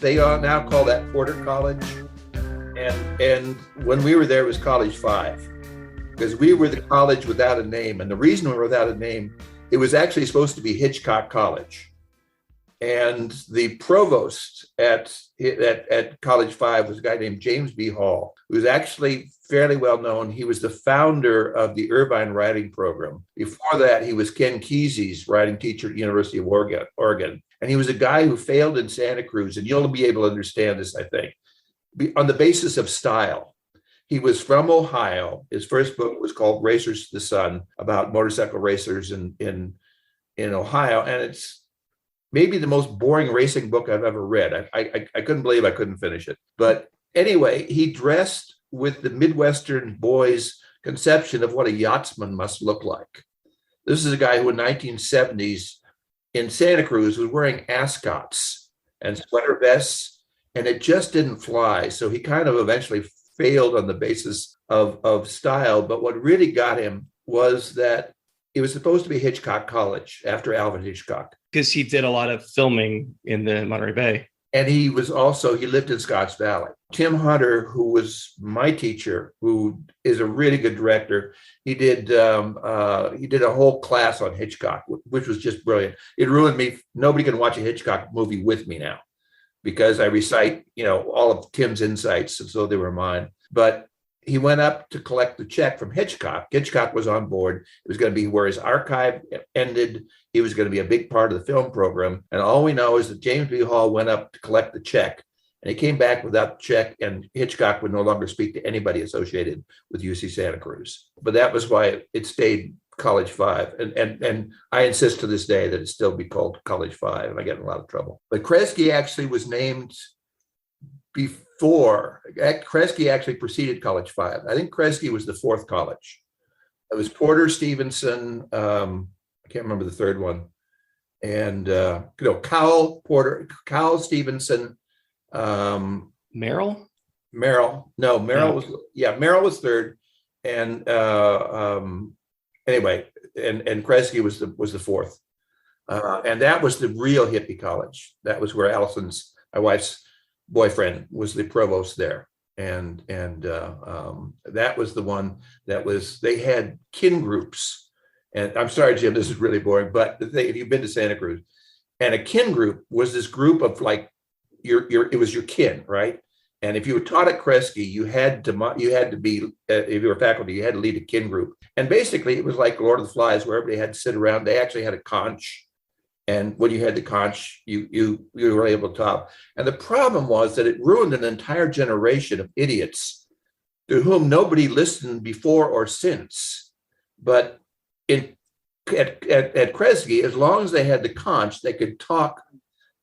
They all now call that Porter College. And when we were there, it was College 5, because we were the college without a name. And the reason we were without a name, it was actually supposed to be Hitchcock College. And the provost at College 5 was a guy named James B. Hall, who was actually fairly well known. He was the founder of the Irvine writing program. Before that, he was Ken Kesey's writing teacher at University of Oregon. And he was a guy who failed in Santa Cruz. And you'll be able to understand this, I think, on the basis of style. He was from Ohio. His first book was called Racers to the Sun, about motorcycle racers in Ohio. And it's maybe the most boring racing book I've ever read. I couldn't believe I couldn't finish it. But anyway, he dressed with the Midwestern boys' conception of what a yachtsman must look like. This is a guy who in the 1970s in Santa Cruz was wearing ascots and sweater vests, and it just didn't fly. So he kind of eventually failed on the basis of style. But what really got him was that it was supposed to be Hitchcock College after Alfred Hitchcock. Because he did a lot of filming in the Monterey Bay. And he lived in Scotts Valley. Tim Hunter, who was my teacher, who is a really good director, he did a whole class on Hitchcock, which was just brilliant. It ruined me. Nobody can watch a Hitchcock movie with me now, because I recite, all of Tim's insights as though they were mine. But he went up to collect the check from Hitchcock. Hitchcock was on board. It was going to be where his archive ended. He was going to be a big part of the film program. And all we know is that James B. Hall went up to collect the check, and he came back without the check, and Hitchcock would no longer speak to anybody associated with UC Santa Cruz. But that was why it stayed College 5. And I insist to this day that it still be called College 5, and I get in a lot of trouble. But Kresge actually was named before. Kresge actually preceded College 5. I think Kresge was the fourth college. It was Porter, Stevenson, I can't remember the third one, and Cowell, Porter, Cowell, Stevenson, Merrill. Merrill was third, and anyway, and Kresge was the fourth, and that was the real hippie college. That was where Allison's, my wife's boyfriend, was the provost there, and that was the one that was. They had kin groups. And I'm sorry, Jim, this is really boring, but the thing, if you've been to Santa Cruz, and a kin group was this group of like it was your kin, right? And if you were taught at Kresge, you had to be, if you were faculty, you had to lead a kin group. And basically, it was like Lord of the Flies, where everybody had to sit around. They actually had a conch, and when you had the conch, you were able to talk. And the problem was that it ruined an entire generation of idiots to whom nobody listened before or since, but at Kresge, as long as they had the conch, they could talk,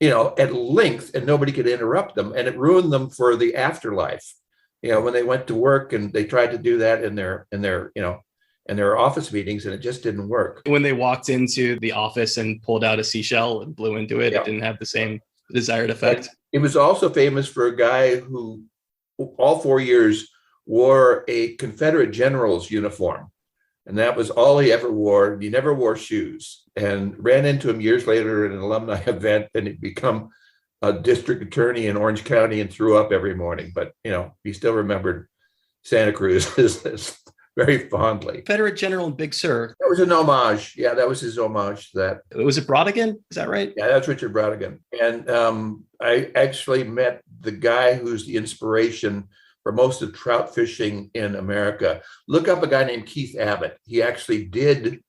at length, and nobody could interrupt them. And it ruined them for the afterlife. When they went to work, and they tried to do that in their office meetings, and it just didn't work. When they walked into the office and pulled out a seashell and blew into it, It didn't have the same desired effect. And it was also famous for a guy who all 4 years wore a Confederate general's uniform. And that was all he ever wore. He never wore shoes, and ran into him years later at an alumni event, and he'd become a district attorney in Orange County and threw up every morning. But, he still remembered Santa Cruz as very fondly. Confederate General and Big Sur. That was an homage. Yeah, that was his homage to that. Was it Brodigan? Is that right? Yeah, that's Richard Brodigan. And I actually met the guy who's the inspiration for most of trout fishing in America. Look up a guy named Keith Abbott. He actually did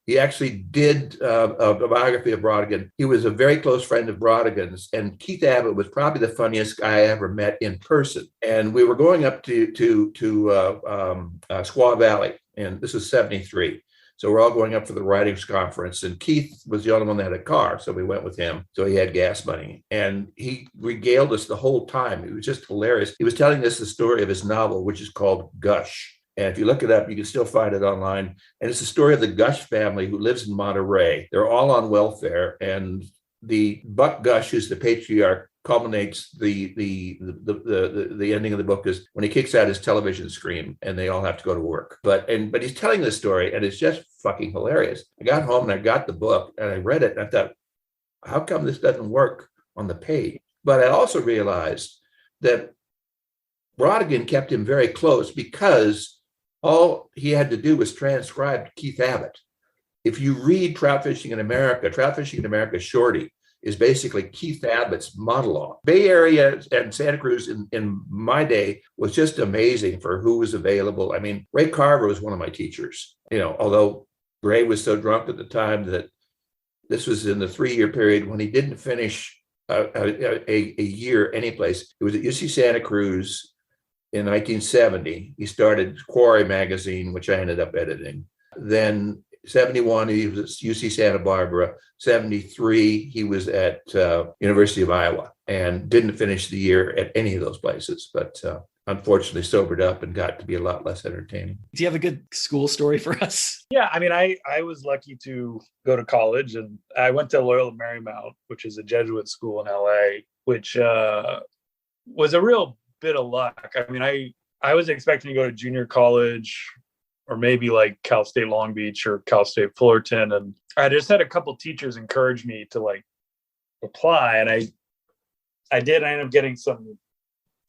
a biography of Brodigan. He was a very close friend of Brodigan's, and Keith Abbott was probably the funniest guy I ever met in person. And we were going up to Squaw Valley, and this was 73. So we're all going up for the writings conference, and Keith was the only one that had a car, so we went with him. So he had gas money, and he regaled us the whole time. It was just hilarious. He was telling us the story of his novel, which is called Gush. And if you look it up, you can still find it online. And it's the story of the Gush family who lives in Monterey. They're all on welfare, and the Buck Gush, who's the patriarch, culminates the ending of the book is when he kicks out his television screen and they all have to go to work. But he's telling this story, and it's just fucking hilarious. I got home and I got the book and I read it, and I thought, how come this doesn't work on the page? But I also realized that Rodigan kept him very close because all he had to do was transcribe Keith Abbott. If you read Trout Fishing in America Shorty is basically Keith Abbott's monologue. Bay Area and Santa Cruz in my day was just amazing for who was available. I mean, Ray Carver was one of my teachers, although Ray was so drunk at the time that this was in the 3-year period when he didn't finish a year anyplace. It was at UC Santa Cruz in 1970. He started Quarry magazine, which I ended up editing. Then 71, he was at UC Santa Barbara. 73, he was at University of Iowa and didn't finish the year at any of those places, but unfortunately sobered up and got to be a lot less entertaining. Do you have a good school story for us? Yeah, I mean, I was lucky to go to college, and I went to Loyola Marymount, which is a Jesuit school in LA, which was a real bit of luck. I mean, I was expecting to go to junior college or maybe like Cal State Long Beach or Cal State Fullerton. And I just had a couple teachers encourage me to like apply. And I did. I ended up getting some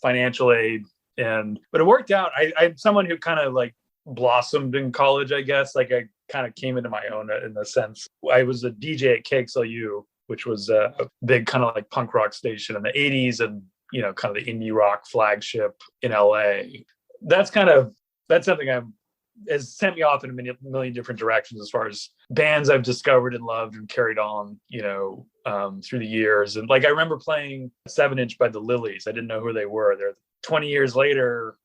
financial aid, but it worked out. I'm someone who kind of like blossomed in college, I guess. Like I kind of came into my own in the sense. I was a DJ at KXLU, which was a big kind of like punk rock station in the 80s and, kind of the indie rock flagship in LA. That's something has sent me off in a million different directions as far as bands I've discovered and loved and carried on, through the years. And like, I remember playing 7-inch by the Lilies. I didn't know who they were. They're 20 years later.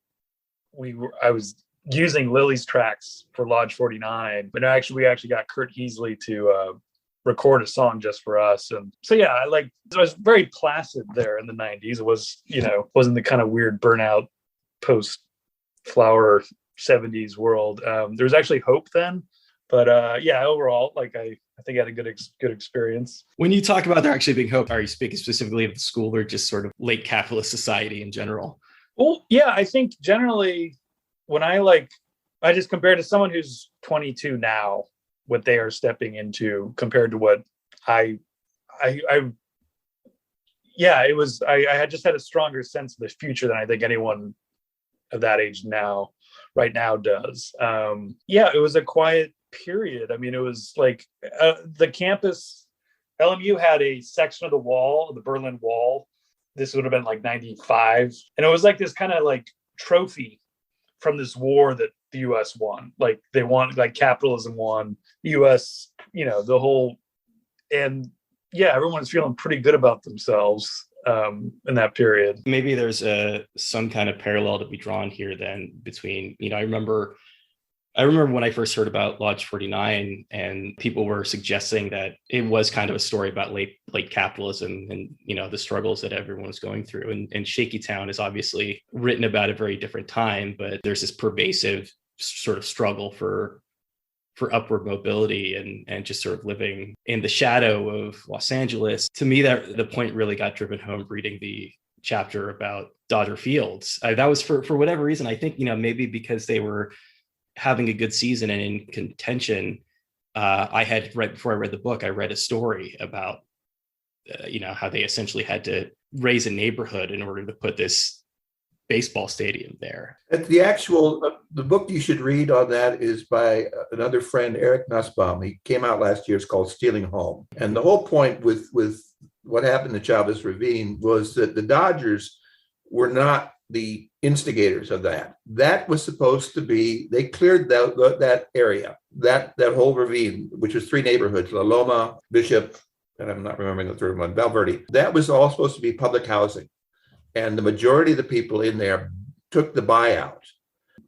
I was using Lilies tracks for Lodge 49, but we actually got Kurt Heasley to record a song just for us. And so, yeah, I was very placid there in the 90s. It was, wasn't the kind of weird burnout post flower 70s world. There was actually hope then, but overall, like I think I had a good experience. When you talk about there actually being hope, are you speaking specifically of the school or just sort of late capitalist society in general? Well, yeah, I think generally when I just compare to someone who's 22 now, what they are stepping into compared to what I had just had a stronger sense of the future than I think anyone of that age right now does. It was a quiet period. I mean, it was like the campus, LMU had a section of the wall, the Berlin Wall. This would have been like 95. And it was like this kind of like trophy from this war that the US won. Like they won, like capitalism won, the US, the whole, and everyone's feeling pretty good about themselves in that period. Maybe there's some kind of parallel to be drawn here then between, I remember when I first heard about Lodge 49 and people were suggesting that it was kind of a story about late capitalism and, the struggles that everyone was going through. And Shaky Town is obviously written about a very different time, but there's this pervasive sort of struggle for upward mobility and just sort of living in the shadow of Los Angeles. To me, that the point really got driven home reading the chapter about Dodger Fields. That was for whatever reason. I think, maybe because they were having a good season and in contention. I had right before I read the book, I read a story about, how they essentially had to raise a neighborhood in order to put this baseball stadium there. The book you should read on that is by another friend, Eric Nussbaum. He came out last year. It's called Stealing Home. And the whole point with what happened to Chavez Ravine was that the Dodgers were not the instigators of that. That was supposed to be, they cleared that area, that whole ravine, which was 3 neighborhoods, La Loma, Bishop, and I'm not remembering the third one, Valverde. That was all supposed to be public housing. And the majority of the people in there took the buyout.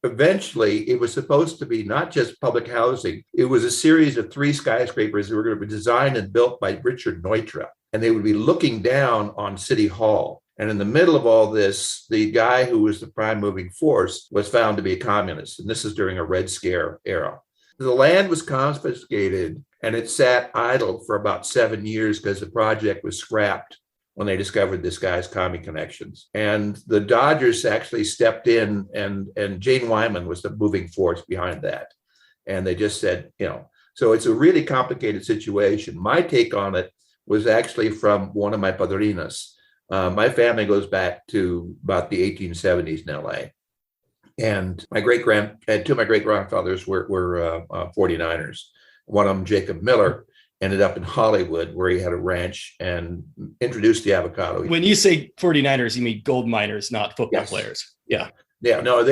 Eventually, it was supposed to be not just public housing. It was a series of 3 skyscrapers that were going to be designed and built by Richard Neutra. And they would be looking down on City Hall. And in the middle of all this, the guy who was the prime moving force was found to be a communist. And this is during a Red Scare era. The land was confiscated and it sat idle for about 7 years because the project was scrapped when they discovered this guy's commie connections. And the Dodgers actually stepped in and Jane Wyman was the moving force behind that. And they just said, so it's a really complicated situation. My take on it was actually from one of my padrinas, My family goes back to about the 1870s in LA. And two of my great grandfathers were 49ers. One of them, Jacob Miller, ended up in Hollywood where he had a ranch and introduced the avocado. When you say 49ers, you mean gold miners, not football Yes. players. Yeah. Yeah. No,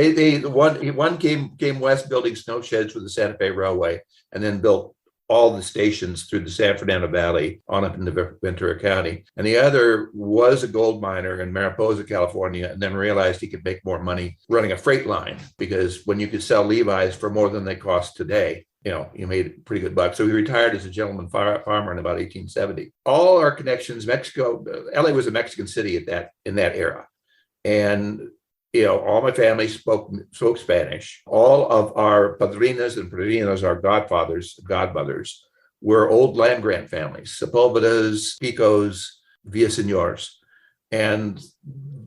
one came west building snow sheds for the Santa Fe Railway and then built all the stations through the San Fernando Valley on up into Ventura County. And the other was a gold miner in Mariposa, California, and then realized he could make more money running a freight line, because when you could sell Levi's for more than they cost today, you made a pretty good buck. So he retired as a gentleman farmer in about 1870. All our connections, Mexico, LA was a Mexican city in that era. And all my family spoke Spanish. All of our padrinas and padrinos, our godmothers, were old land grant families, Sepulvedas, Picos, Villasenors. And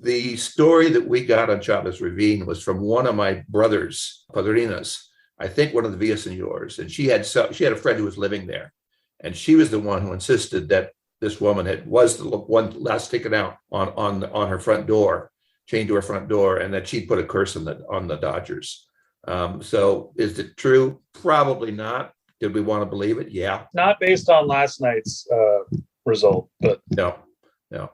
the story that we got on Chavez Ravine was from one of my brother's padrinas, I think one of the Villasenors. And she had a friend who was living there. And she was the one who insisted that this woman was the one last taken out on her front door, chained to her front door, and that she'd put a curse on the Dodgers. So is it true? Probably not. Did we want to believe it? Yeah. Not based on last night's result, but no.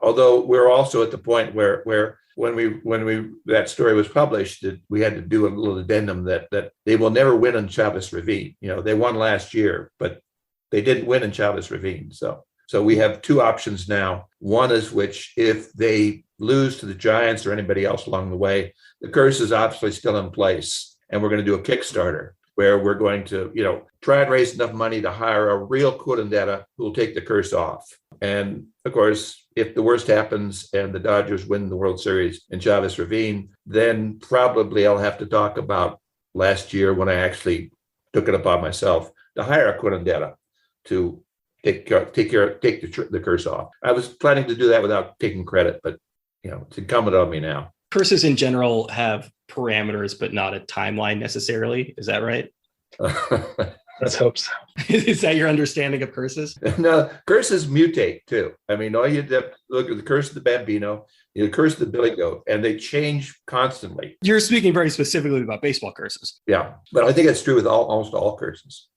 Although we're also at the point where when that story was published, that we had to do a little addendum that they will never win in Chavez Ravine. They won last year, but they didn't win in Chavez Ravine. So we have two options now. One is which, if they lose to the Giants or anybody else along the way, the curse is obviously still in place. And we're going to do a Kickstarter where we're going to, try and raise enough money to hire a real curandera who will take the curse off. And of course, if the worst happens and the Dodgers win the World Series in Chavez Ravine, then probably I'll have to talk about last year when I actually took it upon myself to hire a curandera to take the curse off. I was planning to do that without taking credit, but it's incumbent on me now. Curses in general have parameters, but not a timeline necessarily. Is that right? Let's hope so. Is that your understanding of curses? No, curses mutate too. I mean, all you have to look at the curse of the Bambino, the curse of the Billy Goat, and they change constantly. You're speaking very specifically about baseball curses. Yeah, but I think it's true with almost all curses.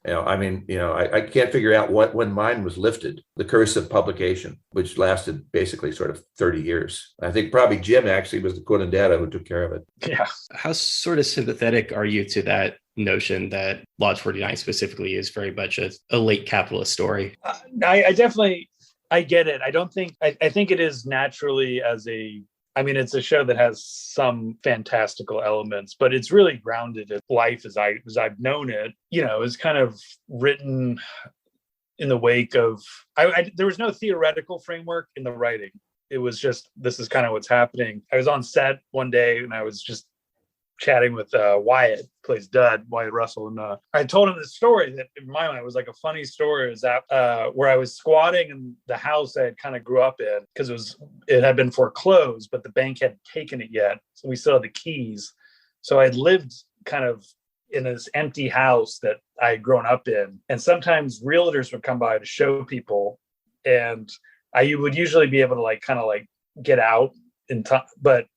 I can't figure out when mine was lifted, the curse of publication, which lasted basically sort of 30 years. I think probably Jim actually was the curandera who took care of it. Yeah. How sort of sympathetic are you to that notion that Lodge 49 specifically is very much a late capitalist story? I definitely, I get it. I think it is naturally it's a show that has some fantastical elements, but it's really grounded in life as I've known it. It's kind of written in the wake of, there was no theoretical framework in the writing. It was just, this is kind of what's happening. I was on set one day and I was just chatting with Wyatt, plays Dud, Wyatt Russell, and I told him this story that in my mind was like a funny story. Is that where I was squatting in the house I had kind of grew up in, because it had been foreclosed, but the bank hadn't taken it yet, so we still had the keys. So I'd lived kind of in this empty house that I had grown up in, and sometimes realtors would come by to show people, and I would usually be able to get out in time, but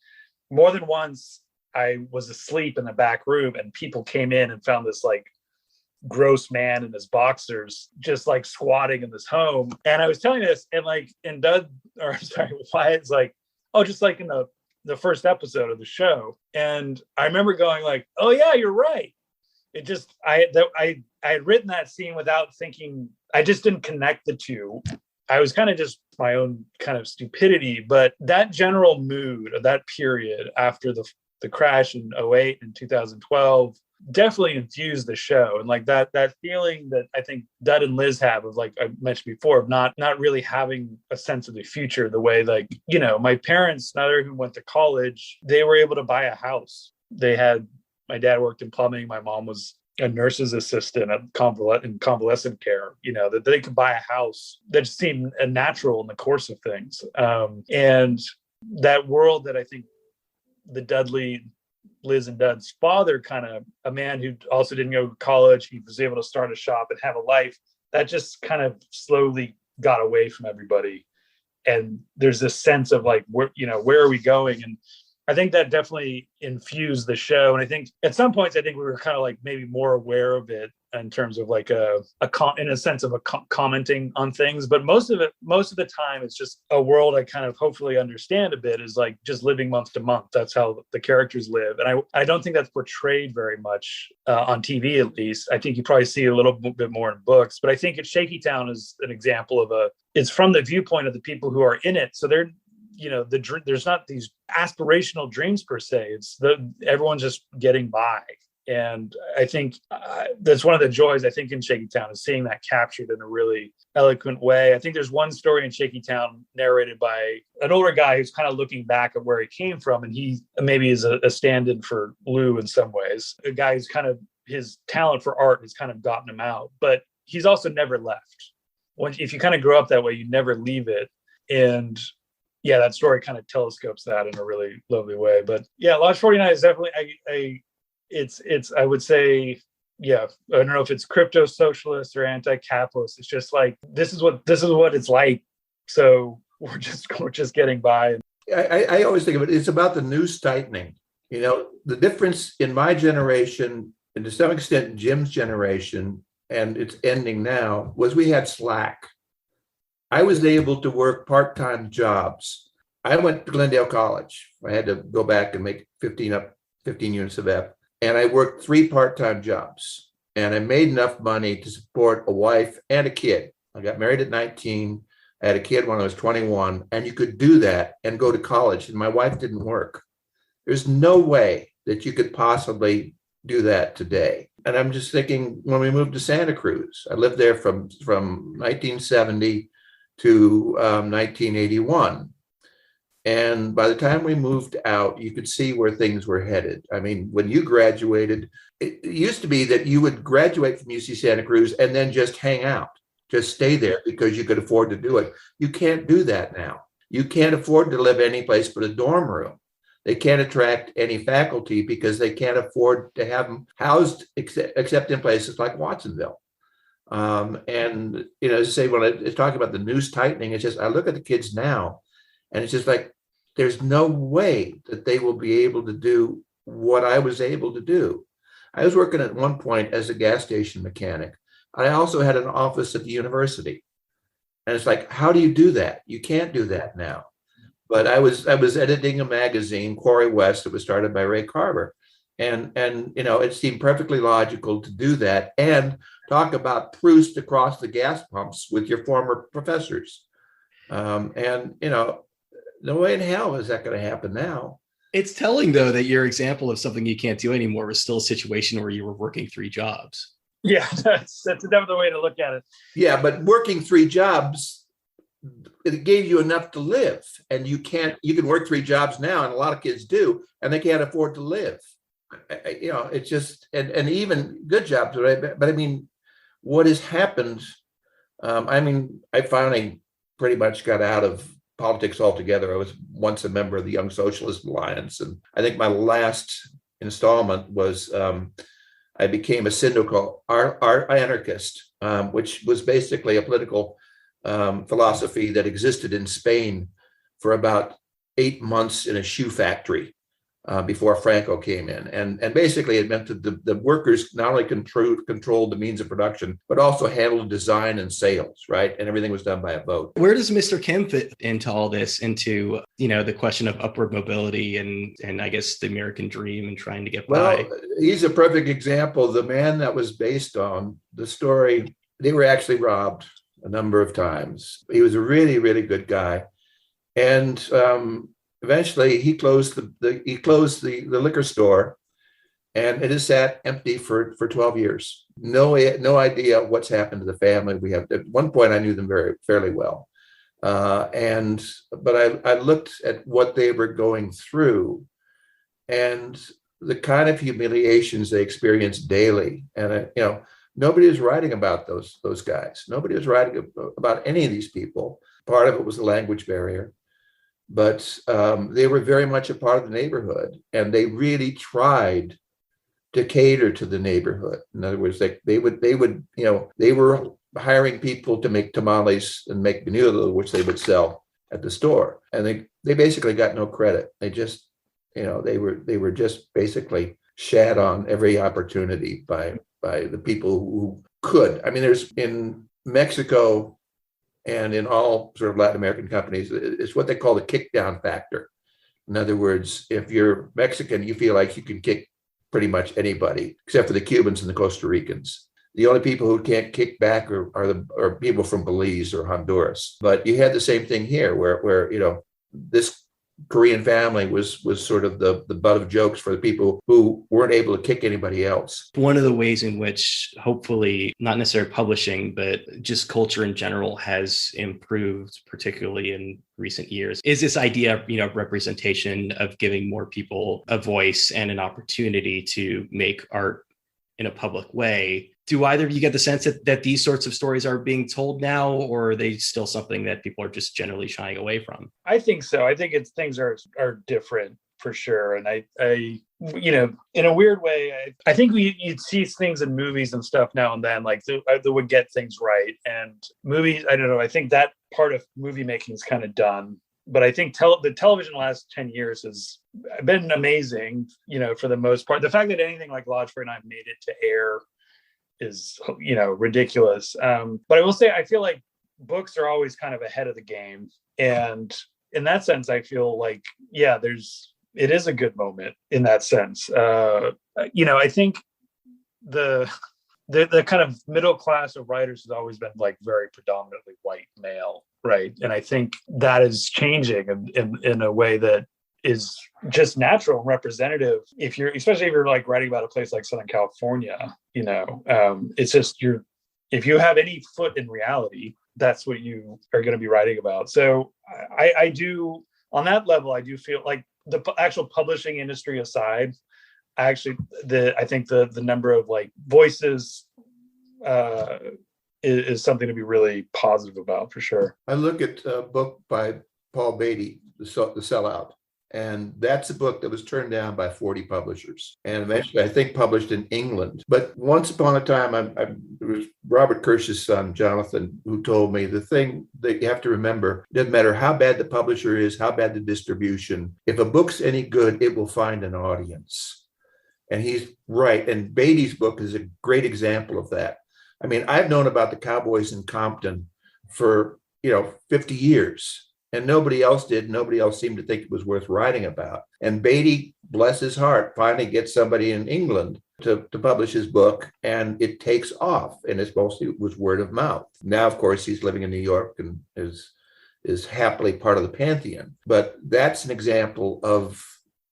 more than once I was asleep in the back room and people came in and found this gross man in his boxers just squatting in this home. And I was telling this and Wyatt's just in the first episode of the show. And I remember going oh yeah, you're right. It just, I had written that scene without thinking. I just didn't connect the two. I was kind of just my own kind of stupidity, but that general mood of that period after the crash in 2008 and 2012 definitely infused the show. And that feeling that I think Dud and Liz have of, I mentioned before, of not really having a sense of the future the way my parents, neither of whom went to college, they were able to buy a house. My dad worked in plumbing. My mom was a nurse's assistant in convalescent care, that they could buy a house that just seemed natural in the course of things. And that world that I think Liz and Dud's father, kind of a man who also didn't go to college, he was able to start a shop and have a life, that just kind of slowly got away from everybody. and there's this sense of like, where are we going? And I think that definitely infused the show. And I think at some points, I think we were kind of like maybe more aware of it in terms of like in a sense of commenting on things. But most of the time, it's just a world I kind of hopefully understand a bit, is like just living month to month. That's how the characters live. And I don't think that's portrayed very much on TV, at least. I think you probably see a little bit more in books. But I think Shaky Town is an example of it's from the viewpoint of the people who are in it. So they're, there's not these aspirational dreams per se. Everyone's just getting by. And I think that's one of the joys, I think, in Shaky Town, is seeing that captured in a really eloquent way. I think there's one story in Shaky Town narrated by an older guy who's kind of looking back at where he came from. And he maybe is a stand-in for Lou in some ways. A guy who's kind of, his talent for art has kind of gotten him out, but he's also never left. If you kind of grow up that way, you never leave it. And yeah, that story kind of telescopes that in a really lovely way. But yeah, Lodge 49 is definitely I would say, yeah, I don't know if it's crypto socialist or anti-capitalist. It's just like, this is what it's like. So we're just getting by. I always think of it's about the noose tightening. The difference in my generation, and to some extent Jim's generation, and it's ending now, was we had slack. I was able to work part-time jobs. I went to Glendale College. I had to go back and make 15 units of F. And I worked 3 part-time jobs. And I made enough money to support a wife and a kid. I got married at 19. I had a kid when I was 21. And you could do that and go to college. And my wife didn't work. There's no way that you could possibly do that today. And I'm just thinking, when we moved to Santa Cruz, I lived there from 1970 to 1981. And by the time we moved out, you could see where things were headed. I mean, when you graduated, it used to be that you would graduate from UC Santa Cruz and then just hang out, just stay there because you could afford to do it. You can't do that now. You can't afford to live any place but a dorm room. They can't attract any faculty because they can't afford to have them housed except in places like Watsonville. And, as I say, when I talk about the noose tightening, it's just, I look at the kids now, and it's just like, there's no way that they will be able to do what I was able to do. I was working at one point as a gas station mechanic. I also had an office at the university. And it's like, how do you do that? You can't do that now. But I was editing a magazine, Quarry West, that was started by Ray Carver. And it seemed perfectly logical to do that and talk about Proust across the gas pumps with your former professors. No way in hell is that going to happen now. It's telling, though, that your example of something you can't do anymore was still a situation where you were working 3 jobs. Yeah, that's another way to look at it. Yeah, but working 3 jobs, it gave you enough to live. And you can work 3 jobs now, and a lot of kids do, and they can't afford to live. It's just, and even good jobs, right? But I mean, what has happened? I finally pretty much got out of politics altogether. I was once a member of the Young Socialist Alliance. And I think my last installment was I became a syndical anarchist, which was basically a political philosophy that existed in Spain for about 8 months in a shoe factory before Franco came in. And basically it meant that the workers not only controlled the means of production, but also handled design and sales, right? And everything was done by a vote. Where does Mr. Kim fit into all this, into, the question of upward mobility and I guess the American dream and trying to get by? Well, he's a perfect example. The man that was based on the story, they were actually robbed a number of times. He was a really, really good guy. And eventually, he closed the liquor store, and it has sat empty for 12 years. No idea what's happened to the family. We have, at one point, I knew them fairly well, but I looked at what they were going through, and the kind of humiliations they experienced daily. And nobody was writing about those guys. Nobody was writing about any of these people. Part of it was the language barrier. But they were very much a part of the neighborhood, and they really tried to cater to the neighborhood. In other words, they were hiring people to make tamales and make menudo, which they would sell at the store, and they basically got no credit. They just, they were just basically shat on every opportunity by the people who could. I mean, there's in Mexico and in all sort of Latin American companies, it's what they call the kick-down factor. In other words, if you're Mexican, you feel like you can kick pretty much anybody, except for the Cubans and the Costa Ricans. The only people who can't kick back are people from Belize or Honduras. But you had the same thing here, where this Korean family was sort of the butt of jokes for the people who weren't able to kick anybody else. One of the ways in which hopefully not necessarily publishing, but just culture in general has improved, particularly in recent years, is this idea of representation, of giving more people a voice and an opportunity to make art in a public way. Do either of you get the sense that these sorts of stories are being told now, or are they still something that people are just generally shying away from? I think so. I think things are different for sure. And I in a weird way, I think you'd see things in movies and stuff now and then, like that would get things right. And movies, I don't know, I think that part of movie making is kind of done. But I think the television the last 10 years has been amazing, for the most part. The fact that anything like Lodge 49 made it to air is, ridiculous. But I will say, I feel like books are always kind of ahead of the game. And in that sense, I feel like, it is a good moment in that sense. I think the kind of middle class of writers has always been like very predominantly white male, right? And I think that is changing in a way that is just natural and representative. Especially if you're like writing about a place like Southern California, it's just if you have any foot in reality, that's what you are going to be writing about. So I do, on that level, I do feel like the actual publishing industry aside, I think the number of like voices is something to be really positive about for sure. I look at a book by Paul Beatty, The Sellout, and that's a book that was turned down by 40 publishers and eventually I think published in England. But once upon a time, it was Robert Kirsch's son, Jonathan, who told me the thing that you have to remember, it doesn't matter how bad the publisher is, how bad the distribution, if a book's any good, it will find an audience. And he's right. And Beatty's book is a great example of that. I mean, I've known about the Cowboys in Compton for, 50 years, and nobody else did. Nobody else seemed to think it was worth writing about. And Beatty, bless his heart, finally gets somebody in England to publish his book, and it takes off. And it was word of mouth. Now, of course, he's living in New York and is happily part of the pantheon. But that's an example of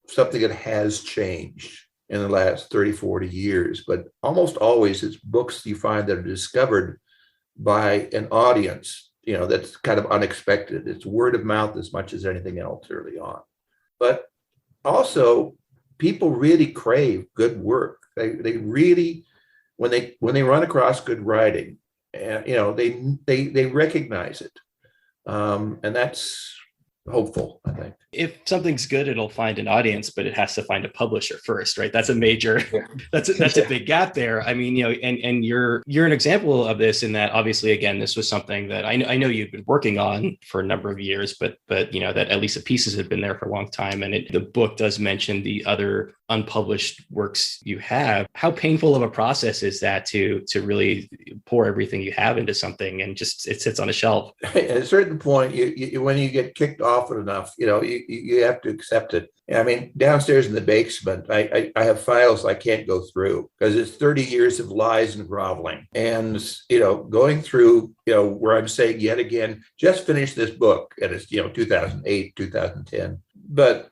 something that has changed in the last 30, 40 years. But almost always it's books you find that are discovered by an audience, that's kind of unexpected. It's word of mouth as much as anything else early on. But also, people really crave good work. They really, when they run across good writing, they recognize it. And that's hopeful, I think. If something's good, it'll find an audience, but it has to find a publisher first, right? That's a major, that's a big gap there. I mean, and you're an example of this in that obviously, again, this was something that I know you've been working on for a number of years, but that at least the pieces have been there for a long time. And the book does mention the other unpublished works you have. How painful of a process is that to really pour everything you have into something and just it sits on a shelf? At a certain point, you when you get kicked off enough, you have to accept it. I mean, downstairs in the basement, I have files I can't go through because it's 30 years of lies and groveling. And, going through, where I'm saying yet again, just finish this book. And it's, 2008, 2010. But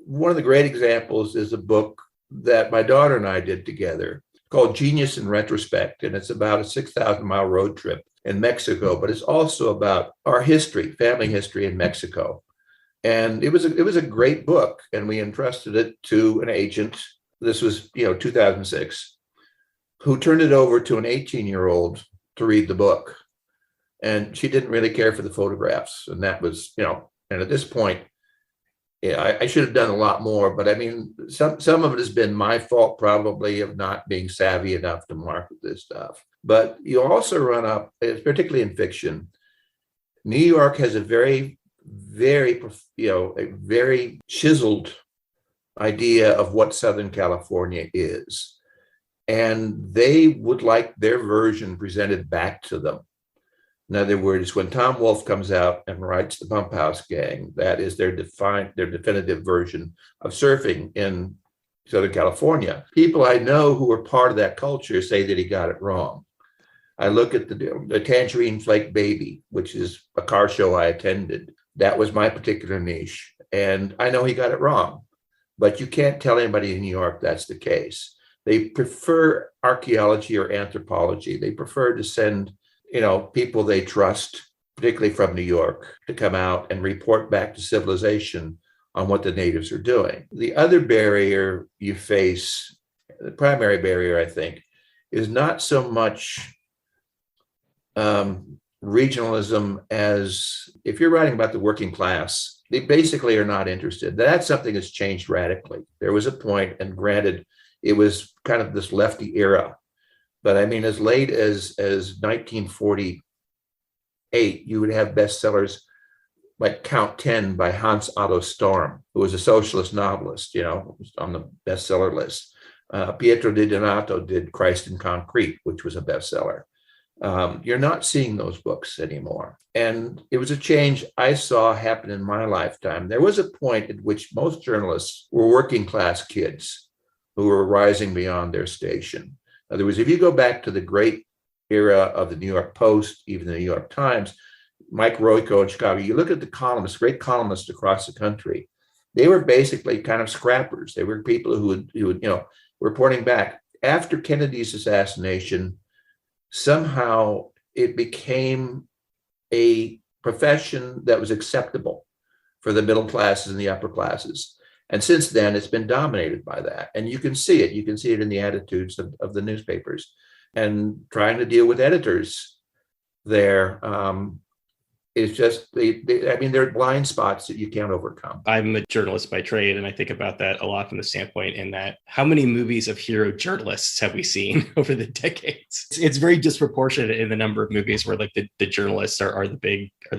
one of the great examples is a book that my daughter and I did together called Genius in Retrospect. And it's about a 6,000-mile road trip in Mexico, but it's also about our history, family history in Mexico. And it was a great book, and we entrusted it to an agent. This was, 2006, who turned it over to an 18-year-old to read the book. And she didn't really care for the photographs. And that was, and at this point, I should have done a lot more. But I mean, some of it has been my fault, probably, of not being savvy enough to market this stuff. But you also run up, particularly in fiction, New York has a very very, a very chiseled idea of what Southern California is. And they would like their version presented back to them. In other words, when Tom Wolfe comes out and writes The Pump House Gang, that is their definitive version of surfing in Southern California. People I know who are part of that culture say that he got it wrong. I look at the Tangerine Flake Baby, which is a car show I attended. That was my particular niche. And I know he got it wrong, but you can't tell anybody in New York that's the case. They prefer archaeology or anthropology. They prefer to send, people they trust, particularly from New York, to come out and report back to civilization on what the natives are doing. The other barrier you face, the primary barrier, I think, is not so much regionalism as if you're writing about the working class, they basically are not interested. That's something that's changed radically. There was a point, and granted, it was kind of this lefty era, but I mean, as late as 1948, you would have bestsellers like Count 10 by Hans Otto Storm, who was a socialist novelist, on the bestseller list. Pietro Di Donato did Christ in Concrete, which was a bestseller. You're not seeing those books anymore. And it was a change I saw happen in my lifetime. There was a point at which most journalists were working class kids who were rising beyond their station. In other words, if you go back to the great era of the New York Post, even the New York Times, Mike Royko in Chicago, you look at the columnists, great columnists across the country, they were basically kind of scrappers. They were people who would reporting back. After Kennedy's assassination, somehow it became a profession that was acceptable for the middle classes and the upper classes. And since then, it's been dominated by that. And you can see it. You can see it in the attitudes of the newspapers. And trying to deal with editors there is just, there are blind spots that you can't overcome. I'm a journalist by trade, and I think about that a lot from the standpoint in that how many movies of hero journalists have we seen over the decades? It's very disproportionate in the number of movies where like the journalists are the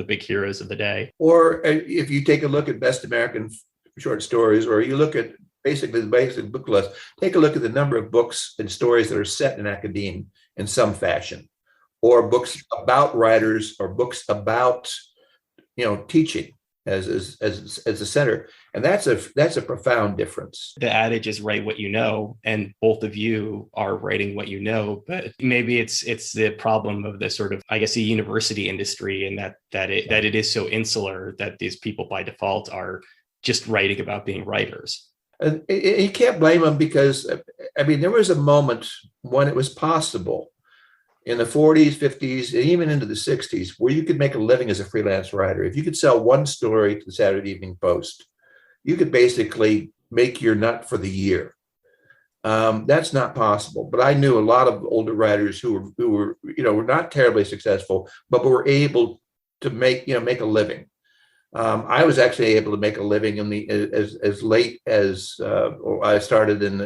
big heroes of the day. Or if you take a look at Best American Short Stories, or you look at basically the basic book list, take a look at the number of books and stories that are set in academia in some fashion, or books about writers, or books about teaching as the center, and that's a profound difference. The adage is write what you know, and both of you are writing what you know, but maybe it's the problem of the sort of, I guess, the university industry, and that it is so insular that these people by default are just writing about being writers. And you can't blame them, because there was a moment when it was possible in the 40s, 50s, and even into the 60s, where you could make a living as a freelance writer. If you could sell one story to the Saturday Evening Post, you could basically make your nut for the year. That's not possible. But I knew a lot of older writers who were not terribly successful, but were able to make a living. I was actually able to make a living as late as I started in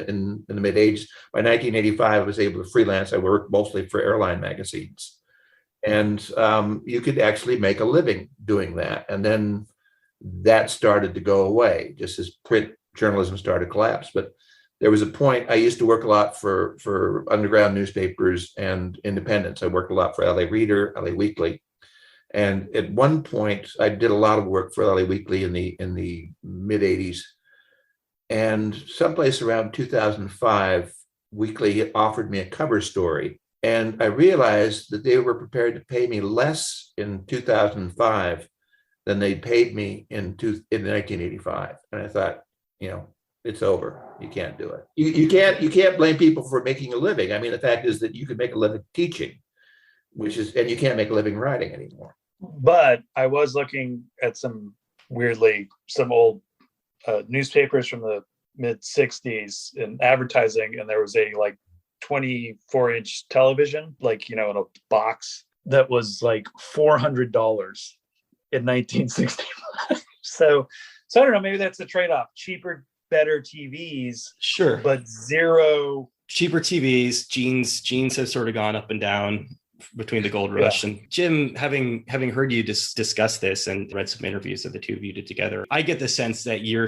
the mid '80s. By 1985, I was able to freelance. I worked mostly for airline magazines, and you could actually make a living doing that. And then that started to go away, just as print journalism started to collapse. But there was a point. I used to work a lot for underground newspapers and independents. I worked a lot for LA Reader, LA Weekly. And at one point, I did a lot of work for LA Weekly in the mid '80s, and someplace around 2005, Weekly offered me a cover story, and I realized that they were prepared to pay me less in 2005 than they paid me in 1985. And I thought, it's over. You can't do it. You can't blame people for making a living. The fact is that you could make a living teaching, and you can't make a living writing anymore. But I was looking at some old newspapers from the mid 60s in advertising, and there was a 24-inch television, in a box that was like $400 in 1965. So I don't know, maybe that's the trade-off. Cheaper, better TVs, sure, but zero cheaper TVs. Jeans have sort of gone up and down between the gold rush. And Jim, having heard you discuss this and read some interviews that the two of you did together, I get the sense that you're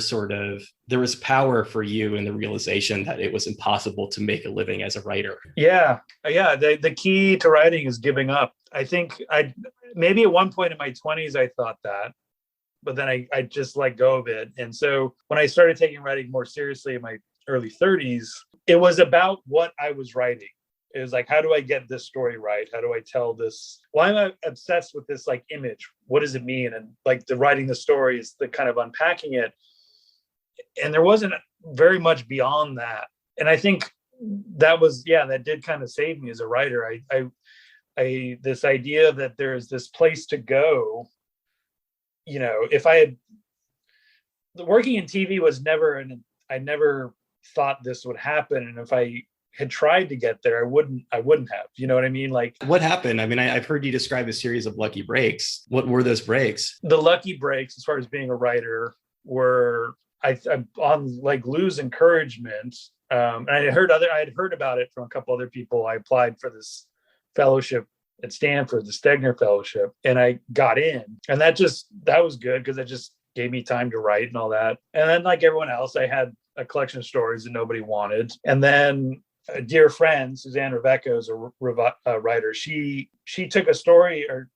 there was power for you in the realization that it was impossible to make a living as a writer. Yeah. The key to writing is giving up. I think maybe at one point in my 20s, I thought that, but then I just let go of it. And so when I started taking writing more seriously in my early 30s, it was about what I was writing. It was like, how do I get this story right? How do I tell this? Why am I obsessed with this like image? What does it mean? And like the writing the story is the kind of unpacking it. And there wasn't very much beyond that. And I think that did kind of save me as a writer. I this idea that there's this place to go, if I had working in TV was never, and I never thought this would happen. And if I had tried to get there, I wouldn't have, you know what I mean? Like, what happened? I mean, I've heard you describe a series of lucky breaks. What were those breaks? The lucky breaks, as far as being a writer, were I on like Lou's encouragement. And I had heard about it from a couple other people. I applied for this fellowship at Stanford, the Stegner Fellowship, and I got in. And that was good because it just gave me time to write and all that. And then, like everyone else, I had a collection of stories that nobody wanted. And then a dear friend, Suzanne Rebecca, is a writer. She took a story, or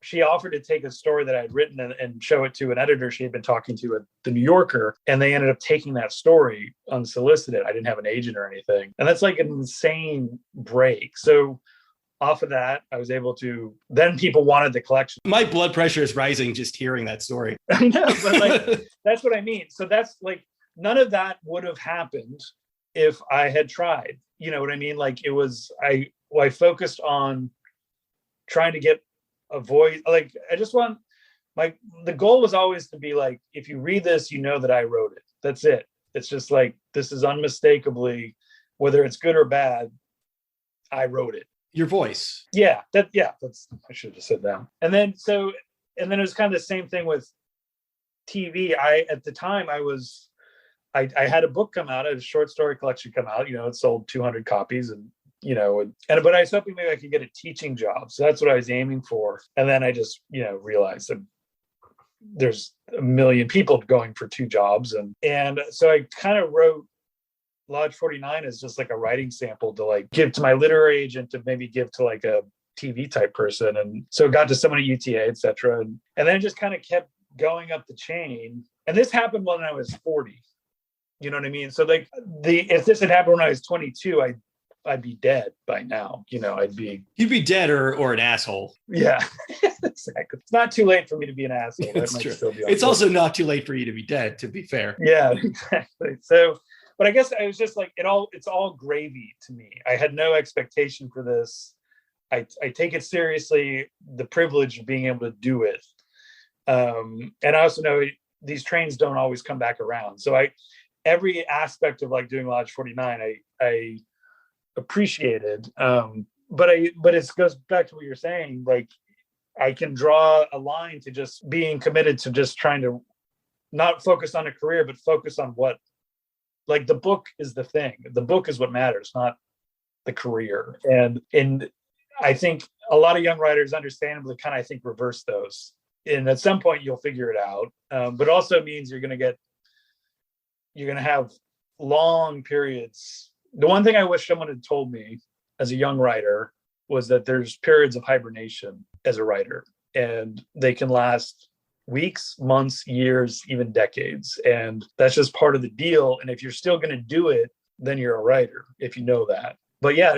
she offered to take a story that I had written and show it to an editor she had been talking to at the New Yorker. And they ended up taking that story unsolicited. I didn't have an agent or anything. And that's like an insane break. So off of that, I was able to, then people wanted the collection. My blood pressure is rising just hearing that story. I know, but like, that's what I mean. So that's like, none of that would have happened if I had tried. You know what I mean? Like, it was, I focused on trying to get a voice. Like, the goal was always to be like, if you read this, you know that I wrote it. That's it. It's just like, this is unmistakably, whether it's good or bad, I wrote it. Your voice. That's, I should have just said that. And then it was kind of the same thing with TV. At the time I had a book come out, a short story collection come out, it sold 200 copies and, but I was hoping maybe I could get a teaching job. So that's what I was aiming for. And then I just, realized that there's a million people going for two jobs. And so I kind of wrote Lodge 49 as just like a writing sample to like give to my literary agent, to maybe give to like a TV type person. And so it got to someone at UTA, et cetera. And then it just kind of kept going up the chain. And this happened when I was 40. You know what I mean? So like if this had happened when I was 22, I'd be dead by now. You'd be dead or an asshole. Yeah, exactly. It's not too late for me to be an asshole. That's true. It's also not too late for you to be dead, to be fair. Yeah, exactly. So, but I guess I was just like, it's all gravy to me. I had no expectation for this. I take it seriously, the privilege of being able to do it. And I also know these trains don't always come back around. So every aspect of like doing Lodge 49, I appreciated. But it goes back to what you're saying. Like, I can draw a line to just being committed to just trying to not focus on a career, but focus on what, like, the book is the thing. The book is what matters, not the career. And I think a lot of young writers understandably kind of, I think, reverse those. And at some point you'll figure it out. But also means you're going to have long periods. The one thing I wish someone had told me as a young writer was that there's periods of hibernation as a writer, and they can last weeks, months, years, even decades. And that's just part of the deal. And if you're still going to do it, then you're a writer, if you know that. But yeah,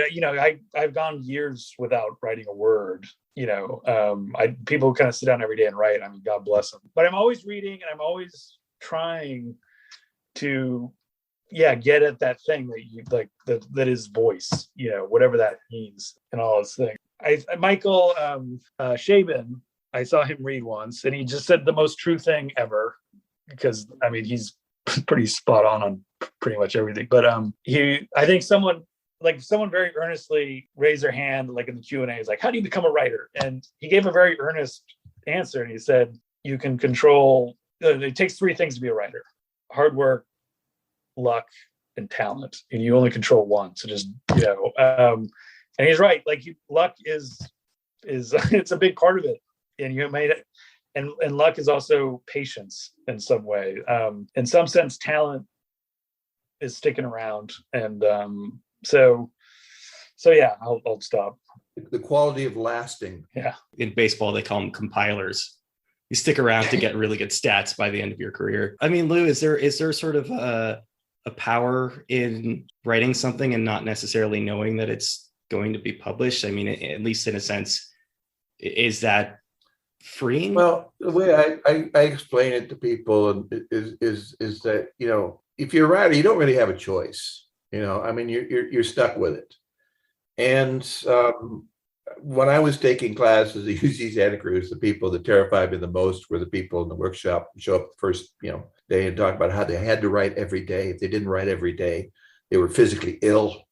I've gone years without writing a word. People kind of sit down every day and write. I mean, God bless them. But I'm always reading, and I'm always trying to, get at that thing that you like, that is voice, whatever that means, and all this thing. Michael Chabon, I saw him read once, and he just said the most true thing ever, because I mean, he's pretty spot on pretty much everything. But I think someone very earnestly raised their hand, like in the Q&A, is like, how do you become a writer? And he gave a very earnest answer, and he said, you can control, it takes three things to be a writer: hard work, luck, and talent. And you only control one. So just, and he's right. Like, luck is is it's a big part of it. And you made it. And luck is also patience in some way. In some sense, talent is sticking around. And so yeah, I'll stop. The quality of lasting. Yeah. In baseball, they call them compilers. You stick around to get really good stats by the end of your career. I mean, Lou, is there sort of a power in writing something and not necessarily knowing that it's going to be published? I mean, at least in a sense, is that freeing? Well, the way I explain it to people is that, you know, if you're a writer, you don't really have a choice. You know, I mean, you're stuck with it. And when I was taking classes at UC Santa Cruz, the people that terrified me the most were the people in the workshop who show up the first, you know, day and talk about how they had to write every day. If they didn't write every day, they were physically ill.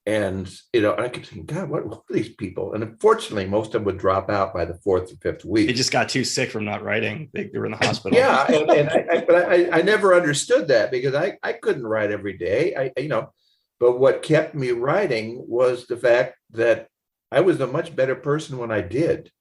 And, you know, I kept thinking, God, what are these people? And unfortunately, most of them would drop out by the fourth or fifth week. They just got too sick from not writing. They were in the hospital. Yeah. But I never understood that because I couldn't write every day. But what kept me writing was the fact that I was a much better person when I did.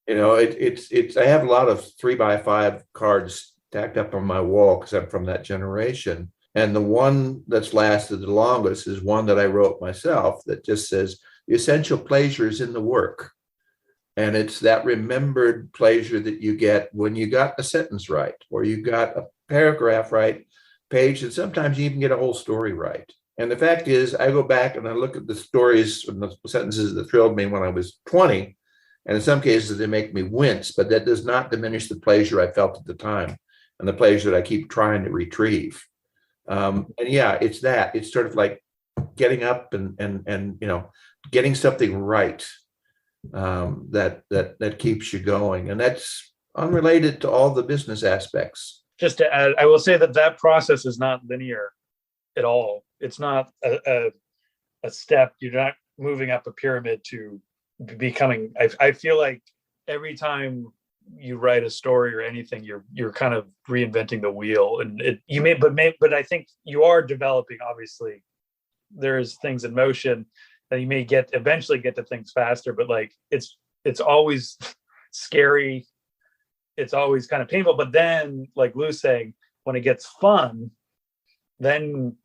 You know, it's I have a lot of 3x5 cards stacked up on my wall because I'm from that generation. And the one that's lasted the longest is one that I wrote myself that just says, the essential pleasure is in the work. And it's that remembered pleasure that you get when you got a sentence right, or you got a paragraph right, page, and sometimes you even get a whole story right. And the fact is, I go back and I look at the stories and the sentences that thrilled me when I was 20, and in some cases they make me wince, but that does not diminish the pleasure I felt at the time and the pleasure that I keep trying to retrieve. And yeah, it's that. It's sort of like getting up and you know, getting something right that keeps you going, and that's unrelated to all the business aspects. Just to add, I will say that process is not linear at all. It's not a step. You're not moving up a pyramid to becoming. I feel like every time you write a story or anything, you're kind of reinventing the wheel, and but I think you are developing. Obviously, there's things in motion that you may eventually get to things faster, but like it's always scary. It's always kind of painful, but then, like Lou's saying, when it gets fun, then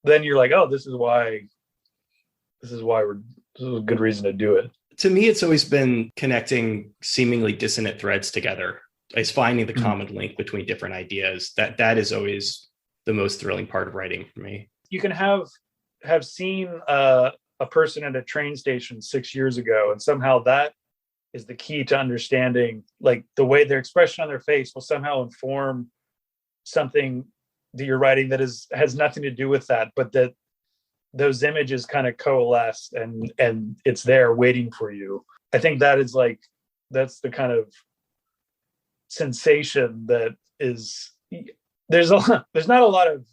you're like, oh, this is a good reason to do it. To me, it's always been connecting seemingly dissonant threads together. It's finding the common link between different ideas. That is always the most thrilling part of writing for me. You can have seen a person at a train station 6 years ago, and somehow that is the key to understanding, like the way their expression on their face will somehow inform something that you're writing that has nothing to do with that, but that those images kind of coalesce and it's there waiting for you. I think that's the kind of sensation that is, there's not a lot of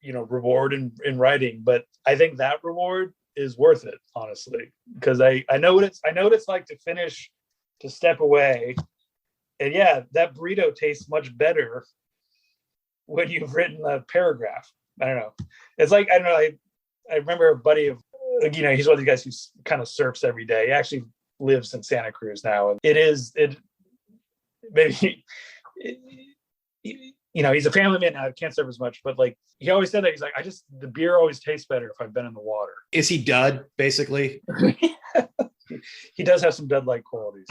reward in writing, but I think that reward is worth it, honestly, because I know what it's like to finish, to step away, and yeah, that burrito tastes much better when you've written a paragraph. I don't know. It's like, I don't know. I remember a buddy of, he's one of the guys who kind of surfs every day. He actually lives in Santa Cruz now. And he's a family man now. I can't surf as much, but like, he always said that. He's like, the beer always tastes better if I've been in the water. Is he dud, basically? He does have some dud-like qualities.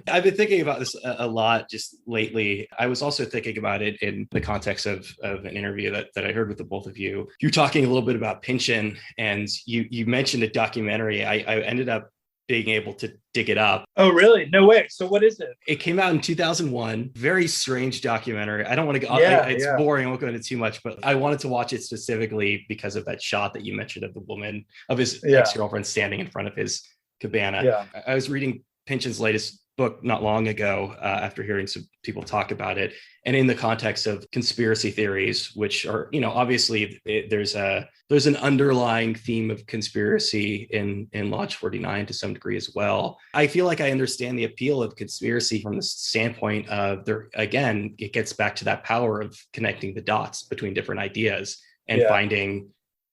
I've been thinking about this a lot just lately. I was also thinking about it in the context of an interview that I heard with the both of you. You're talking a little bit about Pynchon, and you mentioned a documentary. I ended up being able to dig it up. Oh, really? No way. So what is it? It came out in 2001. Very strange documentary. I don't want to go, it's boring. I won't go into too much, but I wanted to watch it specifically because of that shot that you mentioned of the woman, of his ex-girlfriend standing in front of his cabana. Yeah. I was reading Pynchon's latest book not long ago after hearing some people talk about it, and in the context of conspiracy theories, which are, obviously there's an underlying theme of conspiracy in Lodge 49 to some degree as well. I feel like I understand the appeal of conspiracy from the standpoint of it gets back to that power of connecting the dots between different ideas and finding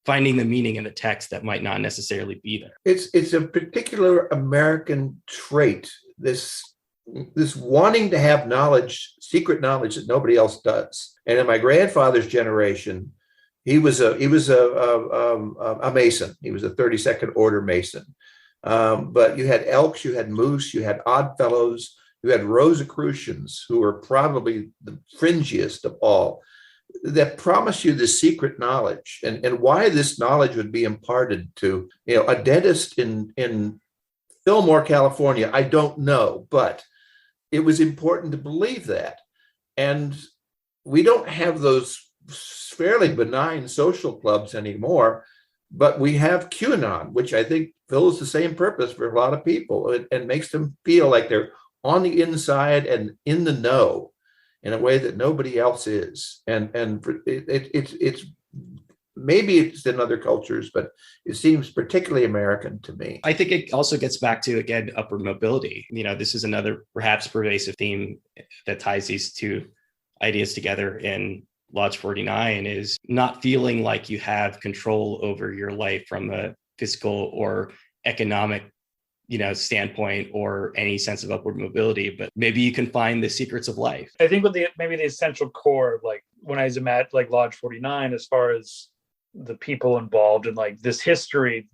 finding the meaning in the text that might not necessarily be there. It's a particular American trait, this wanting to have knowledge, secret knowledge that nobody else does. And in my grandfather's generation, he was a Mason. He was a 32nd order Mason. But you had Elks, you had Moose, you had Oddfellows, you had Rosicrucians, who were probably the fringiest of all, that promise you this secret knowledge. And why this knowledge would be imparted to, a dentist in Fillmore, California, I don't know, but it was important to believe that. And we don't have those fairly benign social clubs anymore, but we have QAnon, which I think fills the same purpose for a lot of people and makes them feel like they're on the inside and in the know in a way that nobody else is. And it's maybe it's in other cultures, but it seems particularly American to me. I think it also gets back to, again, upward mobility. This is another perhaps pervasive theme that ties these two ideas together in Lodge 49, is not feeling like you have control over your life from a fiscal or economic standpoint or any sense of upward mobility, but maybe you can find the secrets of life. I think with maybe the essential core of like when I was at like Lodge 49, as far as the people involved in like this history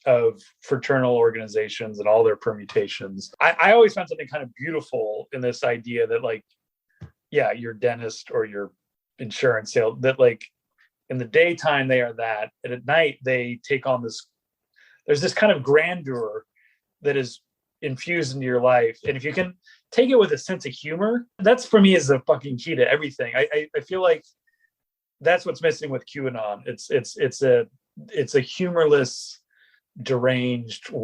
of fraternal organizations and all their permutations, I always found something kind of beautiful in this idea that like, yeah, your dentist or your insurance sale, that like in the daytime they are that, and at night they take on this, there's this kind of grandeur that is infused into your life. And if you can take it with a sense of humor, that's for me is the fucking key to everything. I feel like that's what's missing with QAnon. It's a humorless, deranged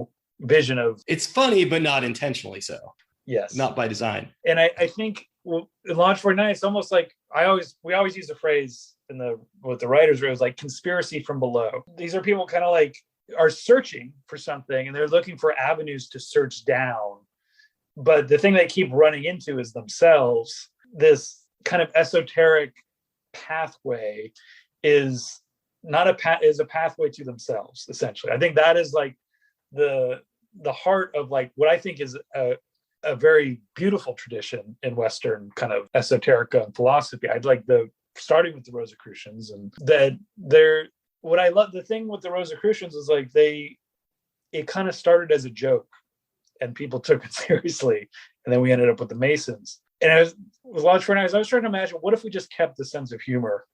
vision of, it's funny, but not intentionally so. Yes. Not by design. And I think in Lodge 49, it's almost like we always use the phrase with the writers, where it was like conspiracy from below. These are people kind of like are searching for something and they're looking for avenues to search down. But the thing they keep running into is themselves. This kind of esoteric pathway is not is a pathway to themselves, essentially. I think that is like the heart of like what I think is a very beautiful tradition in Western kind of esoterica and philosophy. I'd like starting with the Rosicrucians, and that what I love, the thing with the Rosicrucians is like it kind of started as a joke and people took it seriously. And then we ended up with the Masons. And with Lodge 49, I was trying to imagine, what if we just kept the sense of humor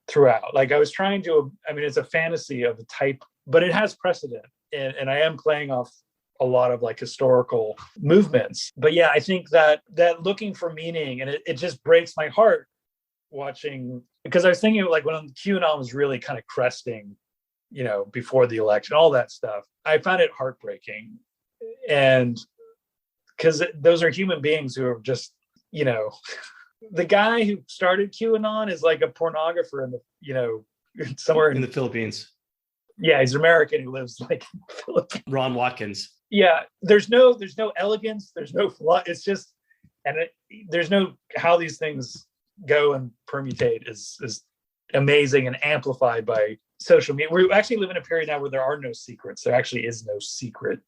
throughout? Like I was trying to, it's a fantasy of a type, but it has precedent. And I am playing off a lot of like historical movements. But yeah, I think that looking for meaning, and it just breaks my heart watching, because I was thinking like when QAnon was really kind of cresting, before the election, all that stuff, I found it heartbreaking. And because those are human beings who are just, the guy who started QAnon is like a pornographer in the, somewhere in the Philippines. Yeah, he's American who lives like in the Philippines. Ron Watkins. Yeah, there's no elegance, there's no flaw. It's just, there's no how these things go and permutate is amazing and amplified by social media. We actually live in a period now where there are no secrets. There actually is no secret,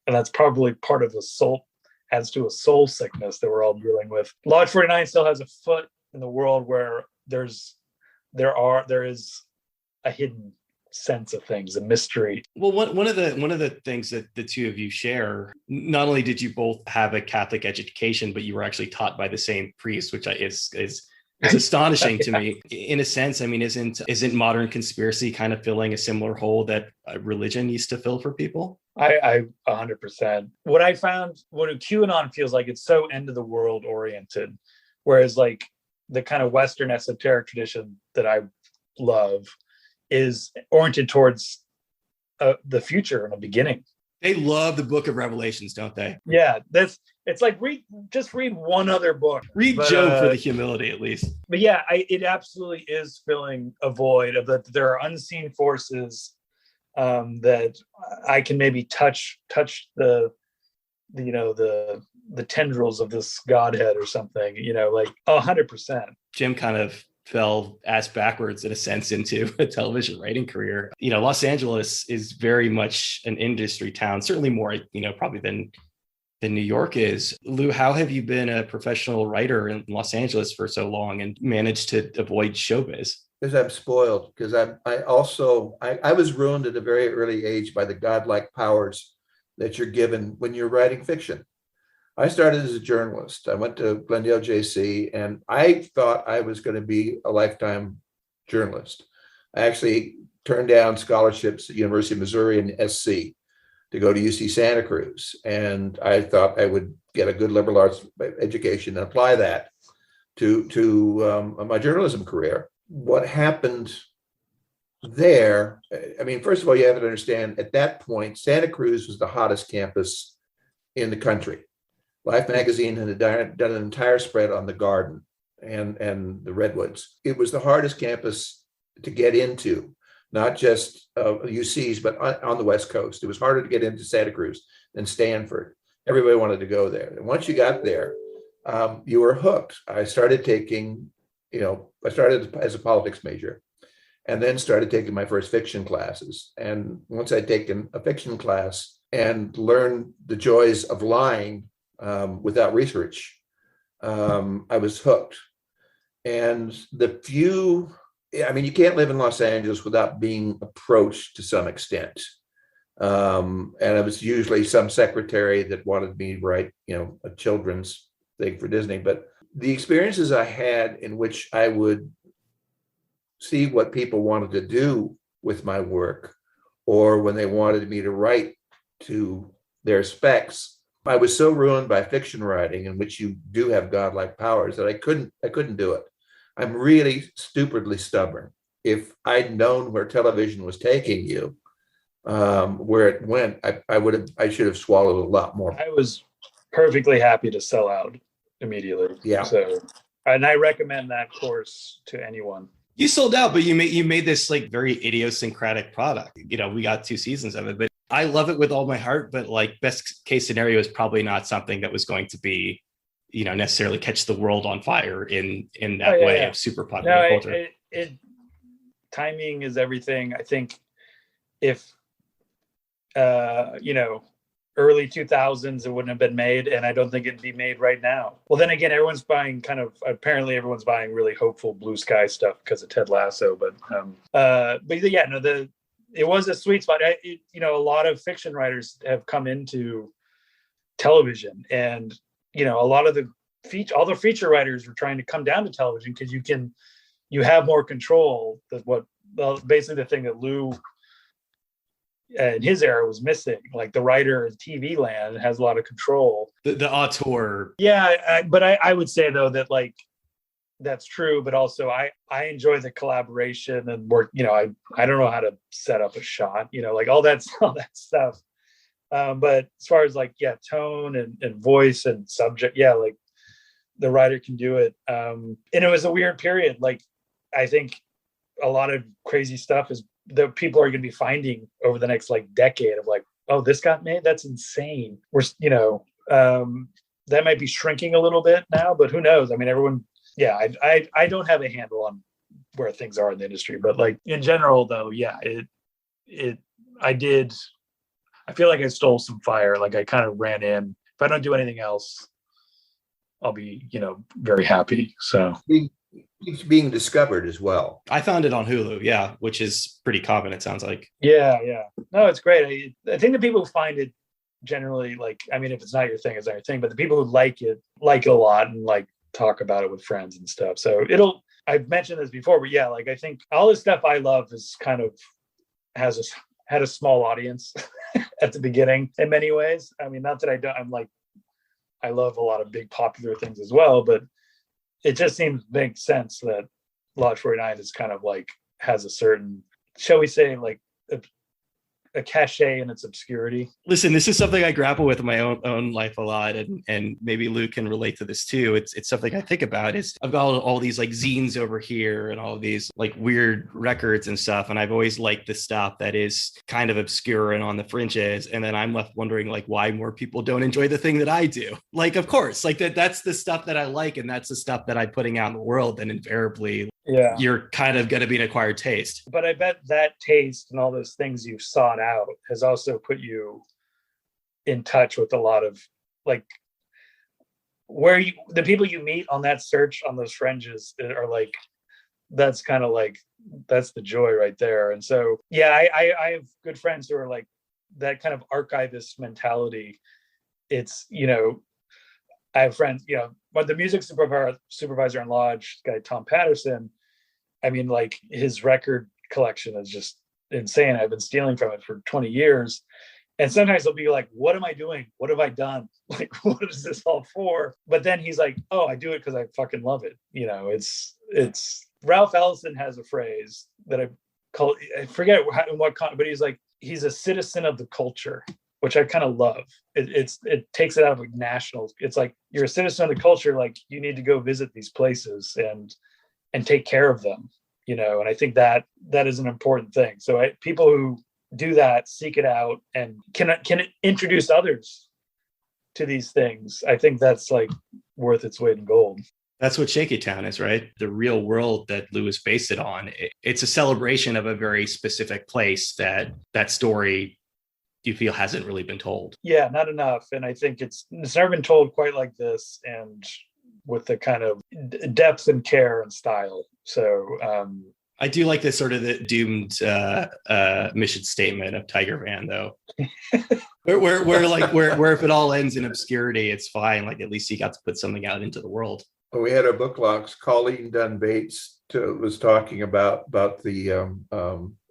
and that's probably part of the soul, adds to a soul sickness that we're all dealing with. Lodge 49 still has a foot in the world where there is a hidden sense of things, a mystery. Well, one of the things that the two of you share, not only did you both have a Catholic education, but you were actually taught by the same priest, which is astonishing to me. In a sense, isn't modern conspiracy kind of filling a similar hole that religion used to fill for people? I 100%. What I found, what QAnon feels like, it's so end of the world oriented, whereas like the kind of Western esoteric tradition that I love is oriented towards the future and a beginning. They love the book of Revelations, don't they? Yeah, it's like read one other book. Read Job for the humility, at least. But yeah, it absolutely is filling a void of that. There are unseen forces that I can maybe touch the tendrils of this Godhead or something. Like 100%. Jim kind of fell ass backwards in a sense into a television writing career. Los Angeles is very much an industry town, certainly more, probably than New York is. Lou, how have you been a professional writer in Los Angeles for so long and managed to avoid showbiz? Because I'm spoiled, because I was ruined at a very early age by the godlike powers that you're given when you're writing fiction. I started as a journalist. I went to Glendale JC, and I thought I was going to be a lifetime journalist. I actually turned down scholarships at University of Missouri and SC to go to UC Santa Cruz. And I thought I would get a good liberal arts education and apply that to my journalism career. What happened there, I mean, first of all, you have to understand, at that point, Santa Cruz was the hottest campus in the country. Life magazine had done an entire spread on the Garden and the Redwoods. It was the hardest campus to get into, not just UC's, but on the West Coast. It was harder to get into Santa Cruz than Stanford. Everybody wanted to go there. And once you got there, you were hooked. I started as a politics major, and then started taking my first fiction classes. And once I'd taken a fiction class and learned the joys of lying without research, I was hooked. And you can't live in Los Angeles without being approached to some extent. And it was usually some secretary that wanted me to write, a children's thing for Disney. But the experiences I had in which I would see what people wanted to do with my work, or when they wanted me to write to their specs, I was so ruined by fiction writing, in which you do have godlike powers, that I couldn't do it. I'm really stupidly stubborn. If I'd known where television was taking you, where it went, I should have swallowed a lot more. I was perfectly happy to sell out immediately. Yeah. So, and I recommend that course to anyone. You sold out, but you made this like very idiosyncratic product. We got 2 seasons of it, but I love it with all my heart. But like, best case scenario is probably not something that was going to be, necessarily catch the world on fire in that way of super popular culture. Timing is everything. I think if early 2000s, it wouldn't have been made, and I don't think it'd be made right now. Well, then again, everyone's buying really hopeful blue sky stuff because of Ted Lasso. But it was a sweet spot. A lot of fiction writers have come into television, and all the feature writers were trying to come down to television because you have more control. Basically the thing that Lou in his era was missing. Like, the writer in TV land has a lot of control. The auteur. Yeah, but I would say though that like that's true, but also I enjoy the collaboration and work. I don't know how to set up a shot. Like all that stuff. But as far as like tone and voice and subject, like the writer can do it. And it was a weird period. Like, I think a lot of crazy stuff is that people are going to be finding over the next like decade of like, oh, this got made. That's insane. We're that might be shrinking a little bit now, but who knows? I mean, everyone. Yeah, I don't have a handle on where things are in the industry, but like in general though, I feel like I stole some fire. Like, I kind of ran in. If I don't do anything else, I'll be, very happy. So It's being discovered as well. I found it on Hulu, which is pretty common, it sounds like. Yeah. No, it's great. I think the people who find it generally, like, I mean, if it's not your thing, it's not your thing. But the people who like it a lot and like talk about it with friends and stuff. So I've mentioned this before, but like, I think all the stuff I love is kind of had a small audience at the beginning in many ways. I mean, not that I love a lot of big popular things as well, but it just makes sense that Lodge 49 is kind of like has a certain, shall we say, like a cachet in its obscurity. Listen, this is something I grapple with in my own life a lot, and maybe Lou can relate to this too. It's something I think about. Is I've got all these like zines over here and all these like weird records and stuff, and I've always liked the stuff that is kind of obscure and on the fringes, and then I'm left wondering like why more people don't enjoy the thing that I do. Like, of course, like that's the stuff that I like, and that's the stuff that I'm putting out in the world, and invariably Yeah. you're kind of going to be an acquired taste. But I bet that taste and all those things you've sought out has also put you in touch with a lot of like the people you meet on that search on those fringes are like, that's kind of like, that's the joy right there. And so, yeah, I have good friends who are like that kind of archivist mentality. It's, I have friends, but the music supervisor in Lodge, guy Tom Patterson, I mean, like his record collection is just insane. I've been stealing from it for 20 years. And sometimes he'll be like, what am I doing? What have I done? Like, what is this all for? But then he's like, oh, I do it because I fucking love it. It's Ralph Ellison has a phrase that I forget what, but he's like, he's a citizen of the culture, which I kind of love. It takes it out of like national. It's like, you're a citizen of the culture. Like you need to go visit these places and take care of them, and I think that is an important thing. So people who do that, seek it out, and can introduce others to these things, I think that's like worth its weight in gold. That's what Shaky Town is, right? The real world that Lewis based it on. It's a celebration of a very specific place that story you feel hasn't really been told. Yeah, not enough. And I think it's never been told quite like this, and with the kind of depth and care and style. So I do like this sort of the doomed mission statement of Tiger Van, though. where if it all ends in obscurity, it's fine. Like at least he got to put something out into the world. Well, we had our book locks. Colleen Dunn Bates was talking about the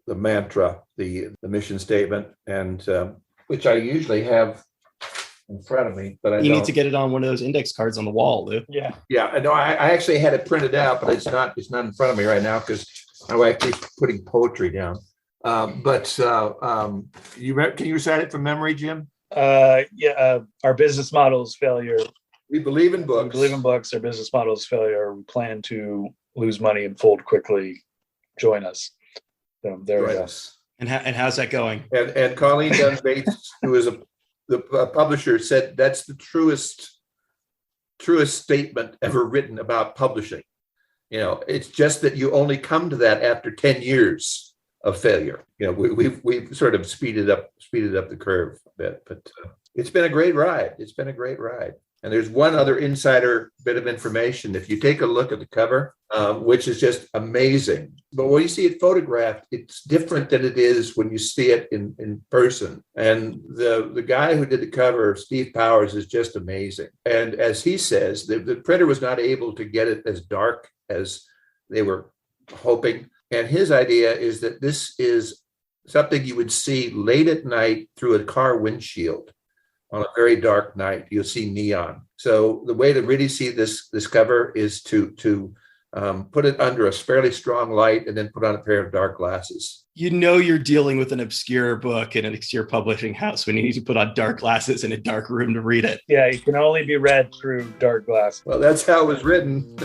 mantra, the mission statement, and which I usually have in front of me, but You need to get it on one of those index cards on the wall, Lou. Yeah. Yeah, I know. I actually had it printed out, but it's not in front of me right now because my wife keeps putting poetry down. Can you recite it from memory, Jim? Our business model is failure. We believe in books. We believe in books. Our business model is failure. We plan to lose money and fold quickly. Join us. So there we go. And how's that going? And Colleen Dunn Bates, who is the publisher, said that's the truest statement ever written about publishing. It's just that you only come to that after 10 years of failure. We've sort of speeded up the curve a bit, but it's been a great ride. And there's one other insider bit of information. If you take a look at the cover, which is just amazing, but when you see it photographed, it's different than it is when you see it in person. And the guy who did the cover, Steve Powers, is just amazing. And as he says, the printer was not able to get it as dark as they were hoping. And his idea is that this is something you would see late at night through a car windshield. On a very dark night, you'll see neon. So the way to really see this cover is to put it under a fairly strong light and then put on a pair of dark glasses. You're dealing with an obscure book in an obscure publishing house when you need to put on dark glasses in a dark room to read it. Yeah, it can only be read through dark glasses. Well, that's how it was written.